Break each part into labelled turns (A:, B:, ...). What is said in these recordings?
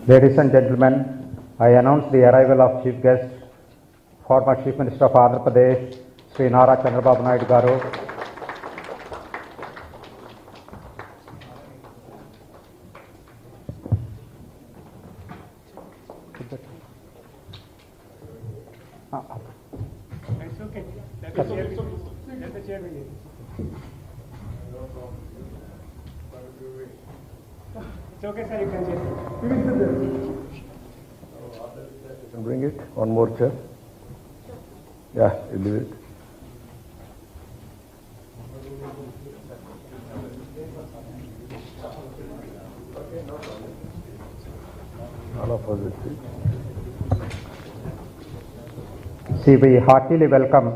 A: Ladies and gentlemen, I announce the arrival of Chief Guest, former Chief Minister of Andhra Pradesh, Sri Nara Chandrababu Naidu Garu.
B: It's okay. Let the chair be. It's okay, sir. You can just
C: bring it. One more chair. Yeah, you leave it. All of us will see.
A: See, we heartily welcome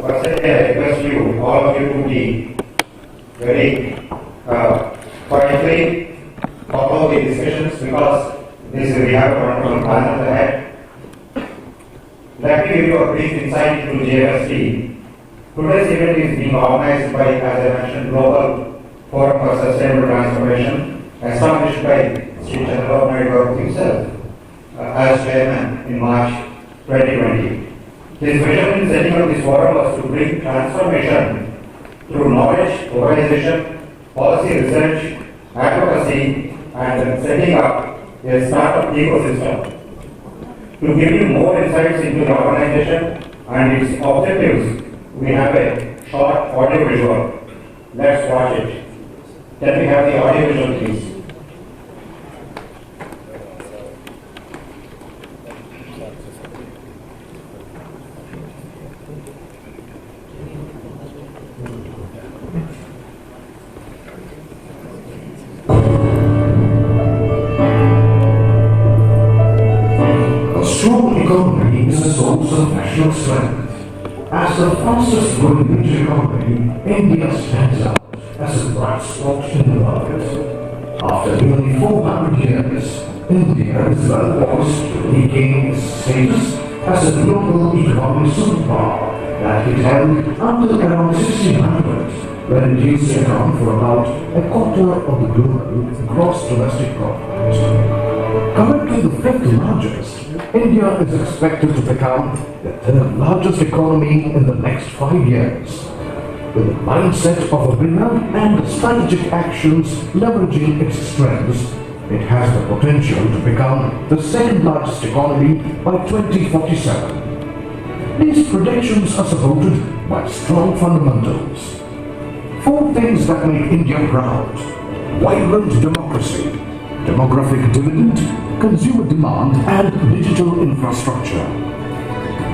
D: Personally, I request you, all of you, to be very quietly follow the discussions because we have a wonderful panel ahead. Let me give you a brief insight into JFST. Today's event is being organized by, as I mentioned, Global Forum for Sustainable Transformation, established by Sri Chandrababu Naidu himself as chairman in March 2020. His vision in setting up this forum was to bring transformation through knowledge, organization, policy research, advocacy, and setting up a startup ecosystem. To give you more insights into the organization and its objectives, we have a short audio visual. Let's watch it. Can we have the audio visual, please?
E: National strength. As the fastest growing major economy, India stands out as a bright spot in the market. After nearly 400 years, India is well poised to regain its status as a global economic superpower that it held until around 1600, when it used to account for about a quarter of the global gross domestic product. Currently the fifth largest, India is expected to become the third largest economy in the next 5 years. With the mindset of a winner and strategic actions leveraging its strengths, it has the potential to become the second largest economy by 2047. These predictions are supported by strong fundamentals. 4 things that make India proud: vibrant democracy, demographic dividend, consumer demand, and digital infrastructure.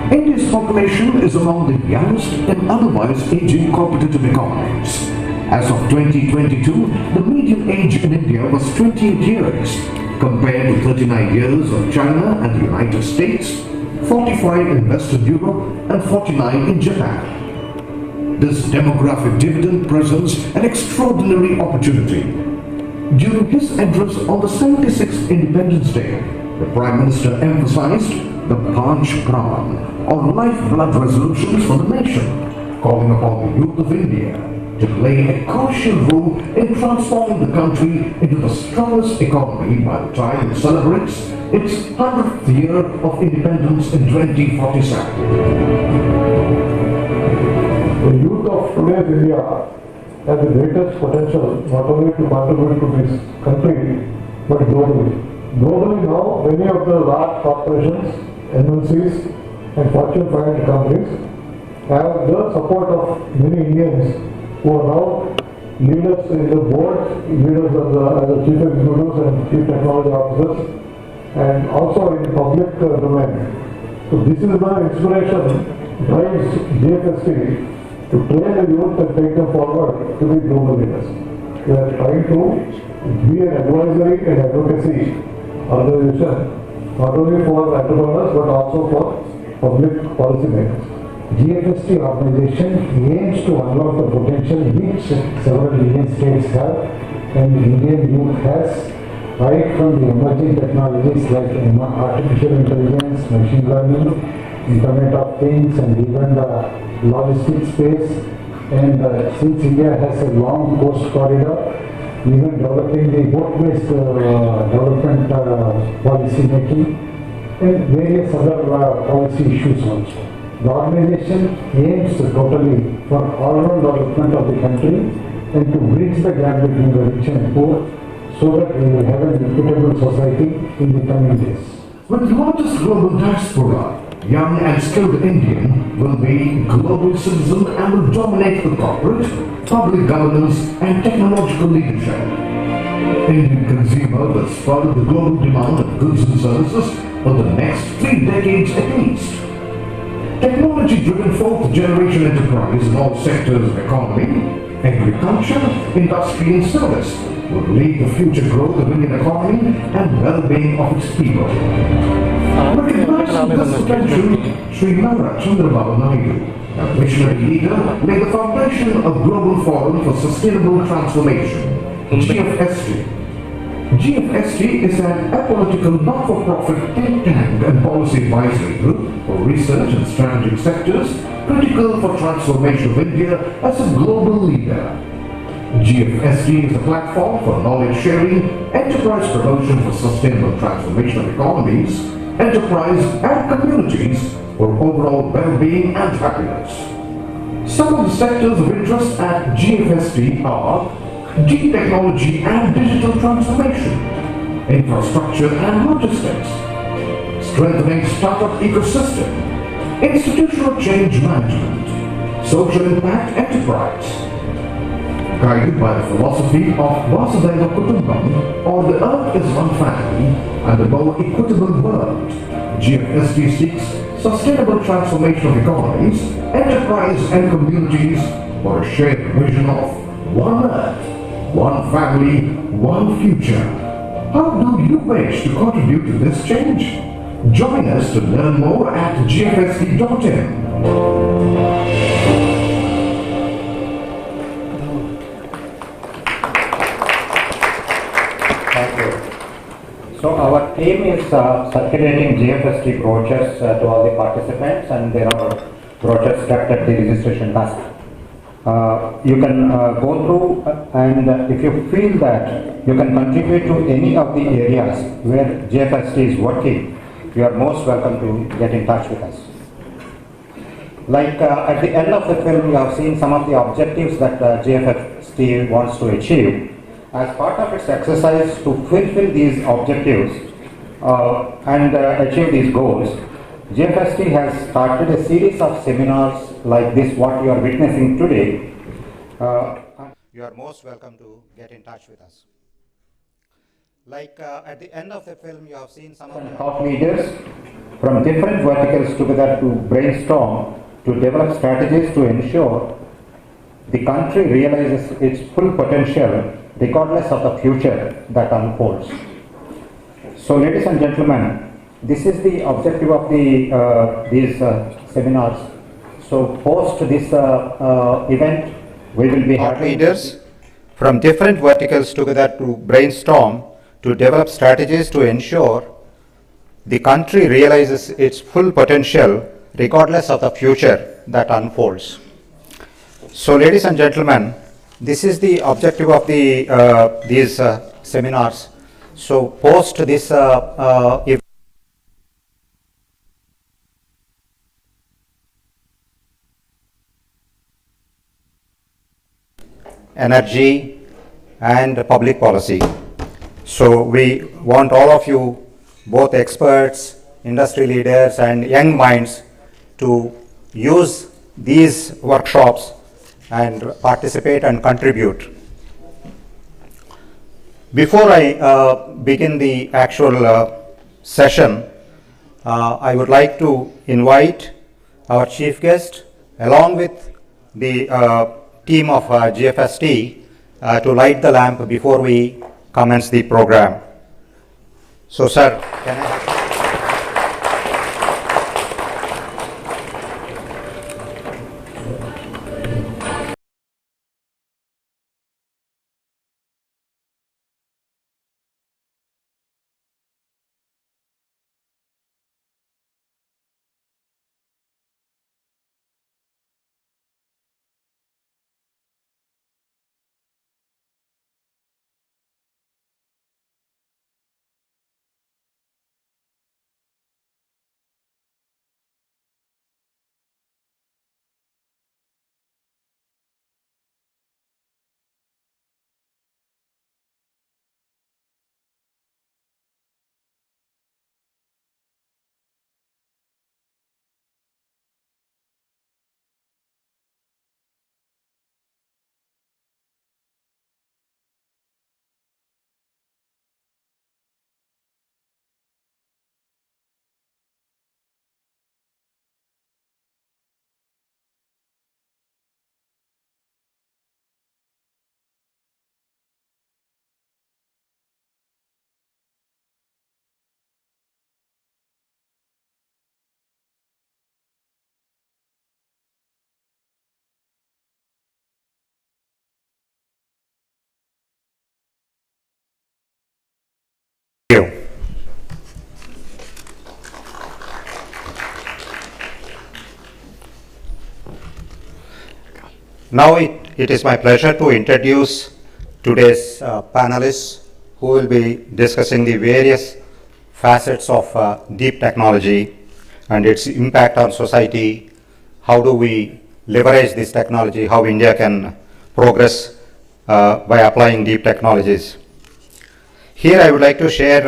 E: India's population is among the youngest in otherwise aging competitive economies. As of 2022, the median age in India was 28 years, compared to 39 years of China and the United States, 45 in Western Europe, and 49 in Japan. This demographic dividend presents an extraordinary opportunity. During his address on the 76th Independence Day, the Prime Minister emphasized the Panch Pran, or lifeblood resolutions for the nation, calling upon the youth of India to play a crucial role in transforming the country into the strongest economy by the time it celebrates its 100th year of independence in 2047.
C: The youth of today's India has the greatest potential not only to contribute to this country, but globally. Globally now, many of the large corporations, MNCs and Fortune 500 companies have the support of many Indians who are now leaders in the board, leaders as the chief executives and chief technology officers, and also in public domain. So this is the inspiration drives GFST to train the youth and take them forward to be global leaders. We are trying to be an advisory and advocacy organization, not only for entrepreneurs but also for public policy makers.
F: GFST organization aims to unlock the potential which several Indian states have and Indian youth has, right from the emerging technologies like artificial intelligence, machine learning, Internet of Things, and even the logistics space. And since India has a long coast corridor, even developing the boat-based development policy making and various other policy issues also. The organization aims totally for all-round development of the country and to bridge the gap between the rich and poor so that we will have an equitable society in the coming days.
E: With the largest global diaspora, young and skilled Indian will be global citizen and will dominate the corporate, public governance and technological leadership. Indian consumer will spur the global demand of goods and services for the next 3 decades at least. Technology-driven fourth-generation enterprise in all sectors of economy, agriculture, industry and service will lead the future growth of Indian economy and well-being of its people. Recognizing this potential, Sri Nara Chandrababu, a visionary leader, laid the foundation of Global Forum for Sustainable Transformation, GFST. GFST is an apolitical not-for-profit think tank and policy advisory group for research and strategic sectors critical for transformation of India as a global leader. GFST is a platform for knowledge sharing, enterprise promotion for sustainable transformation of economies, enterprise and communities for overall well-being and happiness. Some of the sectors of interest at GFST are deep technology and digital transformation, infrastructure and logistics, strengthening startup ecosystem, institutional change management, social impact enterprise. Guided by the philosophy of Vasudhaiva Kutumbam, or the earth is one family and a more equitable world, GFST seeks sustainable transformation of economies, enterprise and communities for a shared vision of one earth, one family, one future. How do you wish to contribute to this change? Join us to learn more at gfsd.in.
A: Thank you. So our aim is circulating GFST brochures to all the participants, and there are brochures kept at the registration desk. You can go through and if you feel that you can contribute to any of the areas where GFST is working, you are most welcome to get in touch with us. Like at the end of the film, you have seen some of the objectives that GFST wants to achieve. As part of its exercise to fulfill these objectives and achieve these goals, GFST has started a series of seminars like this, what you are witnessing today.
D: you are most welcome to get in touch with us. Like at the end of the film, you have seen some of the
A: Thought leaders from different verticals together to brainstorm to develop strategies to ensure the country realizes its full potential regardless of the future that unfolds. So, ladies and gentlemen, this is the objective of these seminars. So, post this event, we will be
D: thought
A: having
D: leaders from different verticals together to brainstorm to develop strategies to ensure the country realizes its full potential regardless of the future that unfolds. So, ladies and gentlemen, this is the objective of these seminars. So, post this event, energy and public policy. So we want all of you, both experts, industry leaders and young minds, to use these workshops and participate and contribute. Before I begin the actual session, I would like to invite our chief guest along with the team of GFST to light the lamp before we commence the program. So, sir, can I? Thank you. Now it is my pleasure to introduce today's panelists who will be discussing the various facets of deep technology and its impact on society. How do we leverage this technology, how India can progress by applying deep technologies. Here I would like to share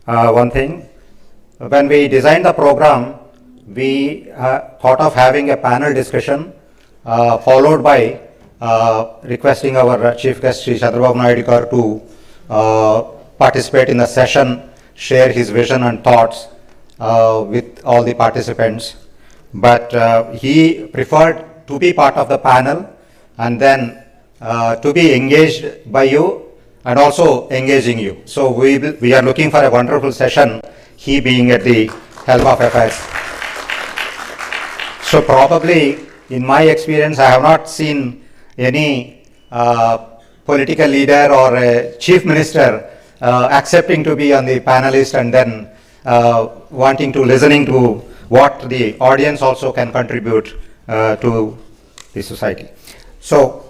D: one thing. When we designed the program, we thought of having a panel discussion followed by requesting our chief guest Sri Chandrababu Naidu to participate in the session, share his vision and thoughts with all the participants. But he preferred to be part of the panel and then to be engaged by you and also engaging you. So we are looking for a wonderful session, he being at the helm of affairs. So probably in my experience, I have not seen any political leader or a chief minister accepting to be on the panelist and then wanting to listening to what the audience also can contribute to the society. So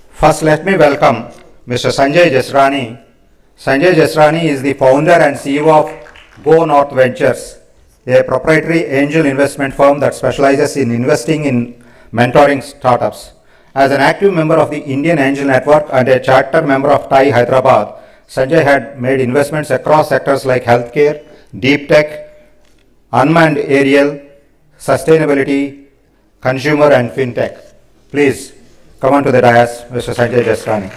D: first let me welcome Mr. Sanjay Jasrani. Sanjay Jasrani is the founder and CEO of Go North Ventures, a proprietary angel investment firm that specializes in investing in mentoring startups. As an active member of the Indian Angel Network and a charter member of TAI Hyderabad, Sanjay had made investments across sectors like healthcare, deep tech, unmanned aerial, sustainability, consumer and fintech. Please come on to the dais, Mr. Sanjay Jasrani.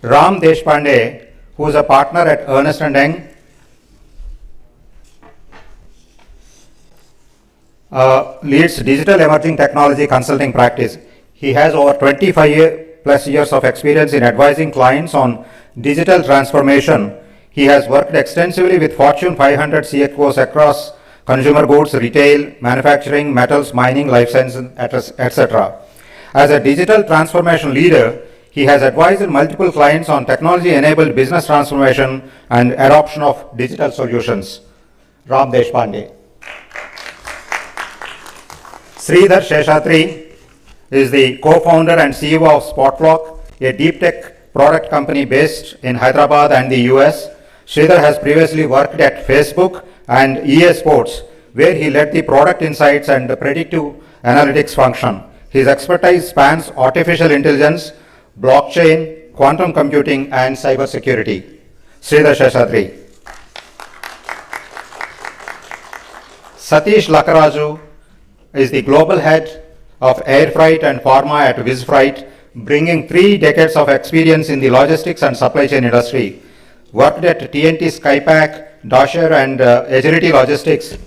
D: Ram Deshpande, who is a partner at Ernst & Young, leads digital emerging technology consulting practice. He has over 25 plus years of experience in advising clients on digital transformation. He has worked extensively with Fortune 500 CXOs across consumer goods, retail, manufacturing, metals, mining, life sciences, etc. As a digital transformation leader, he has advised multiple clients on technology-enabled business transformation and adoption of digital solutions. Ram Deshpande. Sridhar Sheshatri is the co-founder and CEO of Spotlock, a deep tech product company based in Hyderabad and the US. Sridhar has previously worked at Facebook and EA Sports, where he led the product insights and predictive analytics function. His expertise spans artificial intelligence, blockchain, quantum computing, and cybersecurity. Sridhar Sheshatri. Satish Lakaraju is the global head of air freight and pharma at Wizfreight, bringing 3 decades of experience in the logistics and supply chain industry. Worked at TNT Skypack, Dasher, and Agility Logistics.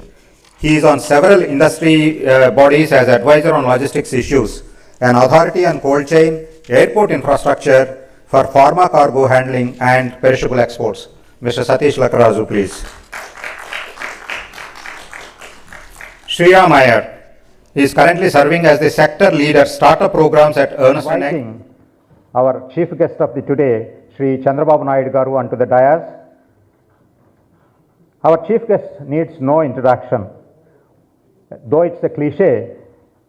D: He is on several industry bodies as advisor on logistics issues, an authority on cold chain, airport infrastructure for pharma cargo handling and perishable exports. Mr. Satish Lakaraju, please. Shriram Iyer is currently serving as the sector leader startup programs at Ernst & Young.
A: Inviting our chief guest of the today, Shri Chandrababu Naidu Garu, onto the dais. Our chief guest needs no introduction. Though it's a cliche,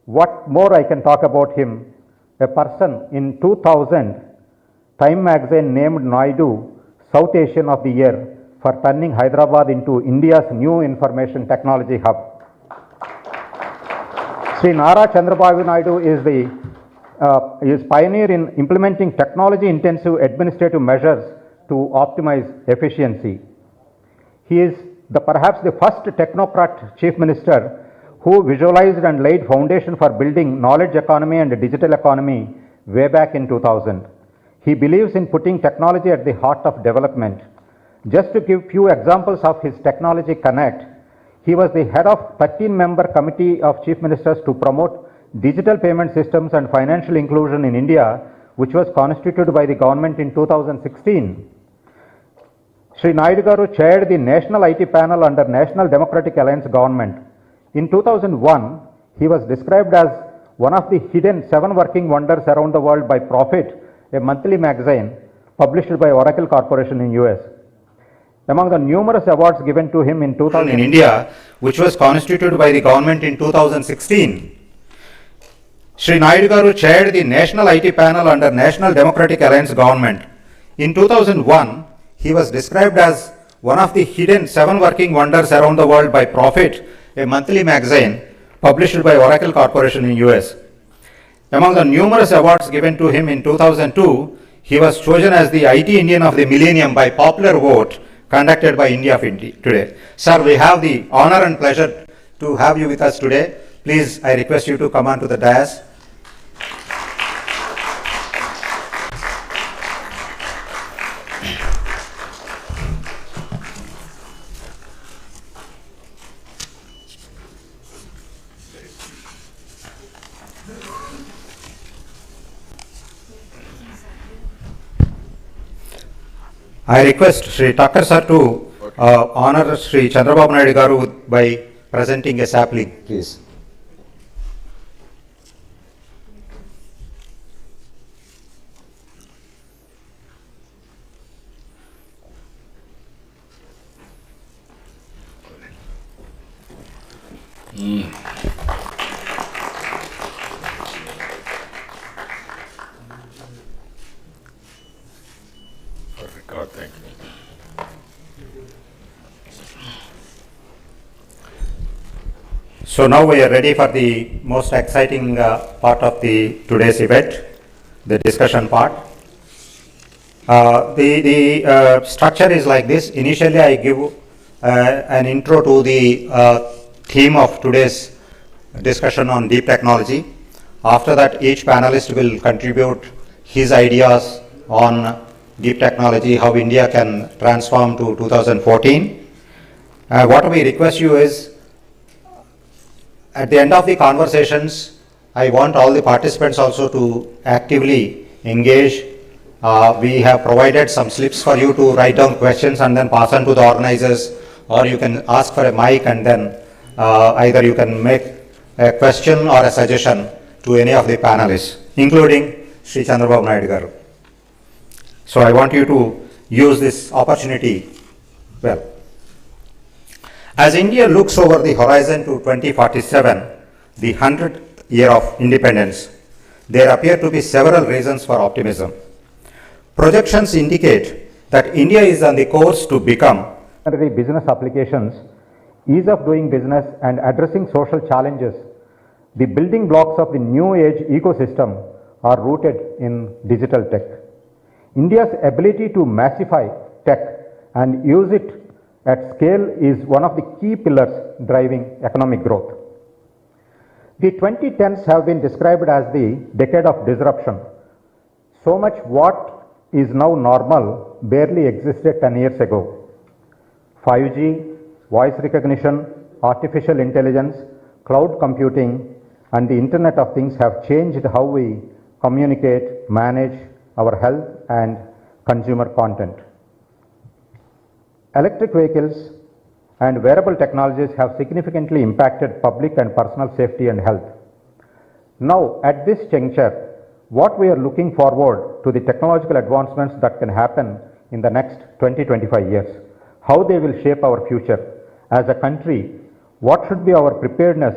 A: what more I can talk about him? A person in 2000, Time magazine named Naidu South Asian of the Year for turning Hyderabad into India's new information technology hub. Sri Nara Chandrababu Naidu is pioneer in implementing technology-intensive administrative measures to optimize efficiency. He is perhaps the first technocrat chief minister who visualized and laid foundation for building knowledge economy and digital economy way back in 2000. He believes in putting technology at the heart of development. Just to give few examples of his Technology Connect, he was the head of 13-member committee of chief ministers to promote digital payment systems and financial inclusion in India, which was constituted by the government in 2016. Sri Naidu Garu chaired the National IT panel under National Democratic Alliance government. In 2001, he was described as one of the hidden 7 working wonders around the world by Profit, a monthly magazine published by Oracle Corporation in US. Among the numerous awards given to him in 2000
D: in India, which was constituted by the government in 2016. Sri Naidu Garu chaired the National IT panel under National Democratic Alliance government. In 2001, he was described as one of the hidden 7 working wonders around the world by Profit, a monthly magazine published by Oracle Corporation in US. Among the numerous awards given to him in 2002, he was chosen as the IT Indian of the Millennium by popular vote conducted by India Today. Sir, we have the honor and pleasure to have you with us today. Please, I request you to come on to the dais. I request Sri Thakkar sir to honor Sri Chandrababu Naidu Garu by presenting a sapling, please. So now we are ready for the most exciting part of today's event, the discussion part. The structure is like this. Initially, I give an intro to the theme of today's discussion on deep technology. After that, each panelist will contribute his ideas on deep technology, how India can transform to 2014. What we request you is, at the end of the conversations, I want all the participants also to actively engage. We have provided some slips for you to write down questions and then pass on to the organizers, or you can ask for a mic and then either you can make a question or a suggestion to any of the panelists, including Sri Chandrababu Naidu garu. So I want you to use this opportunity well. As India looks over the horizon to 2047, the 100th year of independence, there appear to be several reasons for optimism. Projections indicate that India is on the course to become
A: business applications, ease of doing business and addressing social challenges. The building blocks of the new age ecosystem are rooted in digital tech. India's ability to massify tech and use it at scale is one of the key pillars driving economic growth. The 2010s have been described as the decade of disruption. So much what is now normal barely existed 10 years ago. 5G, voice recognition, artificial intelligence, cloud computing, and the Internet of Things have changed how we communicate, manage our health and consumer content. Electric vehicles and wearable technologies have significantly impacted public and personal safety and health. Now, at this juncture, what we are looking forward to the technological advancements that can happen in the next 20-25 years, how they will shape our future. As a country, what should be our preparedness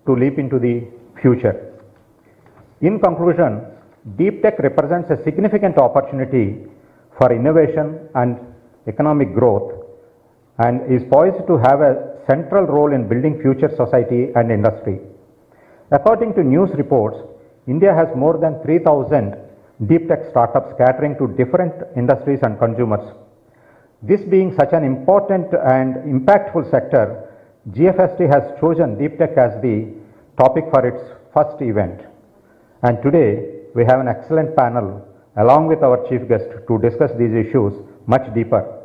A: to leap into the future? In conclusion, deep tech represents a significant opportunity for innovation and economic growth and is poised to have a central role in building future society and industry. According to news reports, India has more than 3,000 deep tech startups catering to different industries and consumers. This being such an important and impactful sector, GFST has chosen deep tech as the topic for its first event. And today, we have an excellent panel along with our chief guest to discuss these issues much deeper.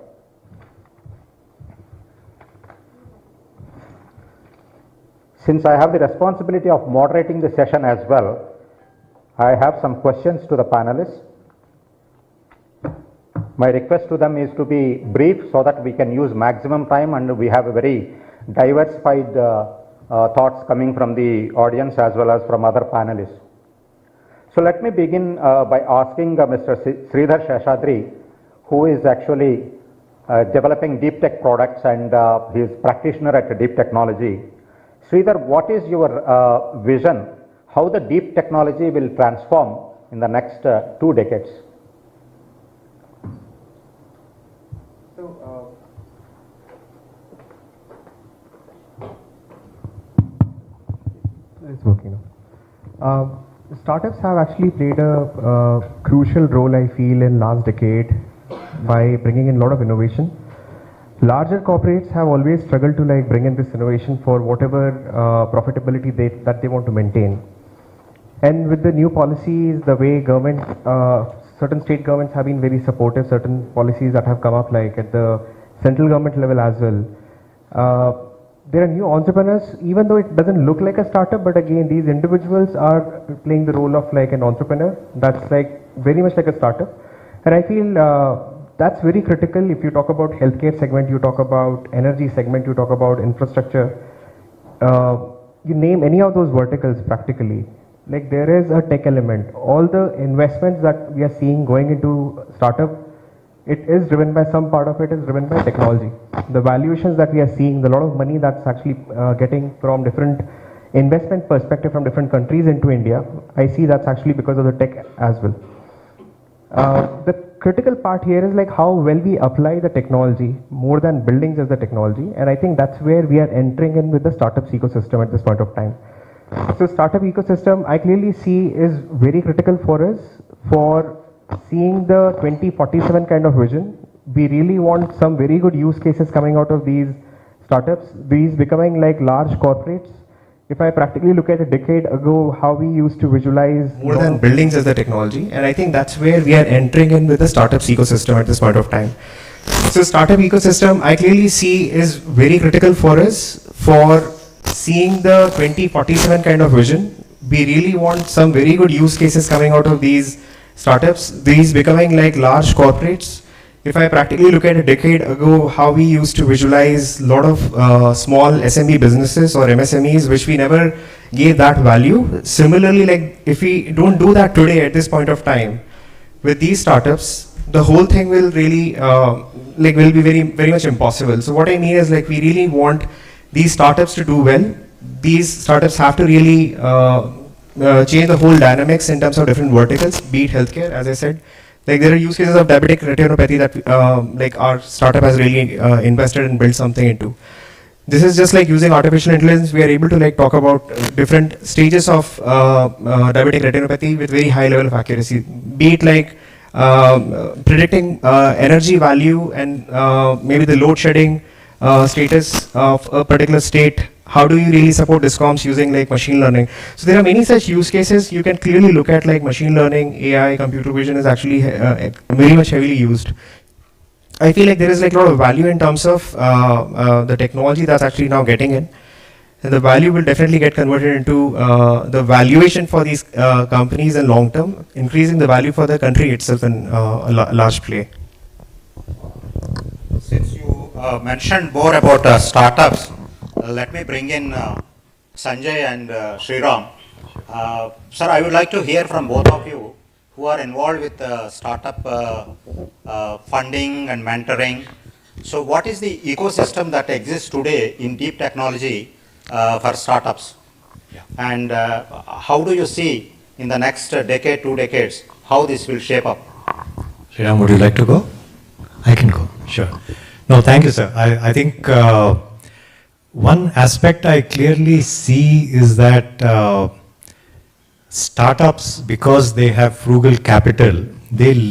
A: Since I have the responsibility of moderating the session as well, I have some questions to the panelists. My request to them is to be brief so that we can use maximum time and we have a very diversified thoughts coming from the audience as well as from other panelists. So let me begin by asking Mr. Sridhar Sheshadri, who is actually developing deep tech products and he is practitioner at deep technology. Sridhar, what is your vision, how the deep technology will transform in the next 2 decades?
G: It's working now. Startups have actually played a crucial role, I feel, in last decade by bringing in a lot of innovation. Larger corporates have always struggled to bring in this innovation for whatever profitability that they want to maintain. And with the new policies, the way government, certain state governments have been very supportive, certain policies that have come up at the central government level as well. There are new entrepreneurs, even though it doesn't look like a startup, but again, these individuals are playing the role of an entrepreneur. That's very much like a startup. And I feel that's very critical. If you talk about healthcare segment, you talk about energy segment, you talk about infrastructure, you name any of those verticals practically. There is a tech element. All the investments that we are seeing going into startup, it is driven by some part of it is driven by technology. The valuations that we are seeing, the lot of money that's actually getting from different investment perspective from different countries into India, I see that's actually because of the tech as well. The critical part here is how well we apply the technology more than buildings as the technology, and I think that's where we are entering in with the startups ecosystem at this point of time. So startup ecosystem I clearly see is very critical for us for seeing the 2047 kind of vision. We really want some very good use cases coming out of these startups, these becoming large corporates, if I practically look at a decade ago, how we used to visualize
H: More than buildings as the technology, and I think that's where we are entering in with the startups ecosystem at this point of time. So startup ecosystem I clearly see is very critical for us for seeing the 2047 kind of vision. We really want some very good use cases coming out of these startups, these becoming like large corporates. If I practically look at a decade ago, how we used to visualize a lot of small SME businesses or MSMEs, which we never gave that value. Similarly, like if we don't do that today at this point of time, with these startups, the whole thing will really, will be very much impossible. So what I mean is like we really want these startups to do well. These startups have to really change the whole dynamics in terms of different verticals, be it healthcare, as I said. Like there are use cases of diabetic retinopathy that like our startup has really invested and built something into. This is just like using artificial intelligence. We are able to like talk about different stages of diabetic retinopathy with very high level of accuracy. Be it like predicting energy value and maybe the load shedding status of a particular state. How do you really support discoms using like machine learning? So there are many such use cases. You can clearly look at like machine learning, AI, computer vision is actually very much heavily used. I feel like there is like a lot of value in terms of the technology that's actually now getting in. And the value will definitely get converted into the valuation for these companies in long term, increasing the value for the country itself in a large play.
D: Since you mentioned more about startups, let me bring in Sanjay and Sriram. Sir, I would like to hear from both of you who are involved with startup funding and mentoring. So what is the ecosystem that exists today in deep technology for startups? Yeah. And how do you see in the next decade, 2 decades, how this will shape up?
I: Sriram, would you like to go? I can go, sure. No, thank you, sir. I think one aspect I clearly see is that startups, because they have frugal capital, they